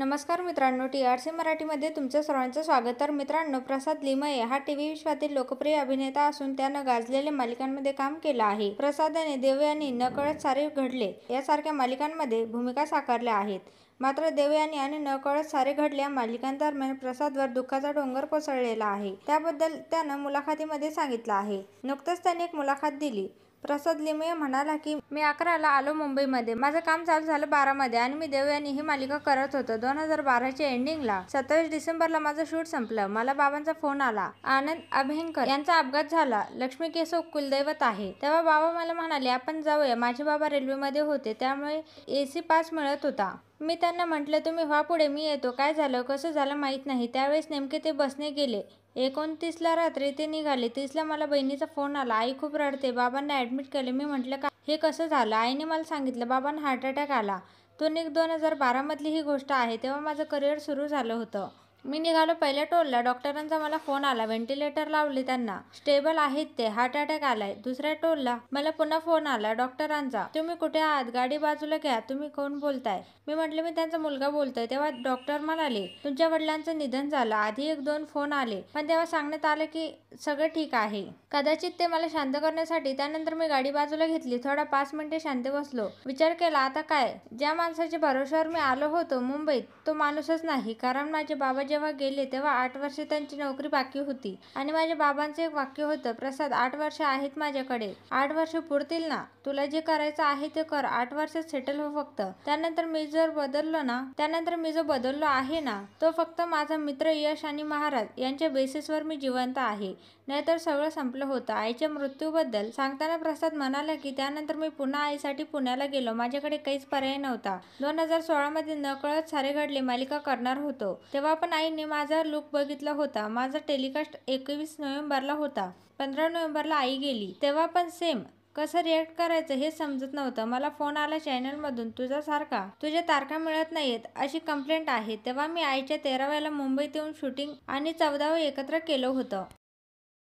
नमस्कार मित्रांनो, TRC मराठीमध्ये तुमचं सर्वांचं स्वागत. तर मित्रांनो, प्रसाद लिमये हा टीव्ही विश्वातील लोकप्रिय अभिनेता असून त्यानं गाजलेल्या मालिकांमध्ये काम केलं आहे. प्रसादने देवयानी, नकळत सारे घडले यासारख्या मालिकांमध्ये भूमिका साकारल्या आहेत. मात्र देवयानी आणि नकळत सारे घडले या मालिकांदरम्यान प्रसादवर दुःखाचा डोंगर कोसळलेला आहे. त्याबद्दल त्यानं मुलाखतीमध्ये सांगितलं आहे. नुकतंच त्याने एक मुलाखत दिली. प्रसाद लिमये म्हणाला की मी 11ला आलो मुंबईमध्ये. माझं काम चालू झालं 12मध्ये आणि मी देवयानी ही मालिका करत होतो. 2012च्या एंडिंगला 27 डिसेंबरला माझं शूट संपलं. मला बाबांचा फोन आला. आनंद अभ्यंकर यांचा अपघात झाला. लक्ष्मी केशव कुलदैवत आहे. तेव्हा बाबा मला म्हणाले आपण जाऊया. माझे बाबा रेल्वेमध्ये होते, त्यामुळे AC पास मिळत होता. मी त्यांना म्हटलं तुम्ही व्हा पुढे, मी येतो. काय झालं कसं झालं माहीत नाही. त्यावेळेस नेमके ते बसने गेले. 29ला रात्री ते निघाले. 30ला मला बहिणीचा फोन आला. आई खूप रडते, बाबांना ॲडमिट केले. मी म्हटलं का हे कसं झालं. आईने मला सांगितलं बाबांना हार्ट अटॅक आला. 2012मधली ही गोष्ट आहे. तेव्हा माझं करिअर सुरू झालं होतं. मी निघालो पहिल्या टोलला. डॉक्टरांचा मला फोन आला. व्हेंटिलेटर लावले त्यांना. स्टेबल आहेत ते. हार्ट अटॅक आलाय. दुसऱ्या टोलला मला पुन्हा फोन आला डॉक्टरांचा. तुम्ही कुठे आहात? गाडी बाजूला घ्या. तुम्ही कोण बोलताय? मी म्हटलं मी त्यांचा मुलगा बोलतोय. तेव्हा डॉक्टर म्हणाले तुमच्या वडिलांचं निधन झालं. आधी 1-2 फोन आले, पण तेव्हा सांगण्यात आलं की सगळं ठीक आहे. कदाचित ते मला शांत करण्यासाठी. त्यानंतर मी गाडी बाजूला घेतली. थोडा 5 मिनिटे शांत बसलो. विचार केला आता काय. ज्या माणसाच्या भरोश्यावर मी आलो होतो मुंबईत, तो माणूसच नाही. कारण माझे बाबा जेव्हा गेले तेव्हा 8 वर्षे त्यांची नोकरी बाकी होती. आणि माझ्या बाबांचं एक वाक्य होतं, प्रसाद 8 वर्ष आहेत माझ्याकडे. 8 वर्ष पुरतील ना. तुला जे करायचं आहे ते कर. 8 वर्षात सेटल हो फक्त. त्यानंतर मी जो बदललो आहे ना, तो फक्त माझा मित्र यश आणि महाराज यांच्या बेसिसवर मी जिवंत आहे. नाहीतर सगळं संपलं होतं. आईच्या मृत्यूबद्दल सांगताना प्रसाद म्हणाला की त्यानंतर मी पुन्हा आईसाठी पुण्याला गेलो. माझ्याकडे काहीच पर्याय नव्हता. 2016मध्ये नकळत सारे घडले मालिका करणार होतो. तेव्हा पण आईने माझा लुक बघितला होता. माझा टेलिकास्ट 21 नोव्हेंबरला होता. 15 नोव्हेंबरला आई गेली. तेव्हा पण सेम. कसं रिॲक्ट करायचं हे समजत नव्हतं. मला फोन आला चॅनलमधून, तुझ्या तारखा मिळत नाहीयेत अशी कंप्लेंट आहे. तेव्हा मी आईच्या 13व्याला मुंबईत येऊन शूटिंग आणि 14वं एकत्र केलं होतं.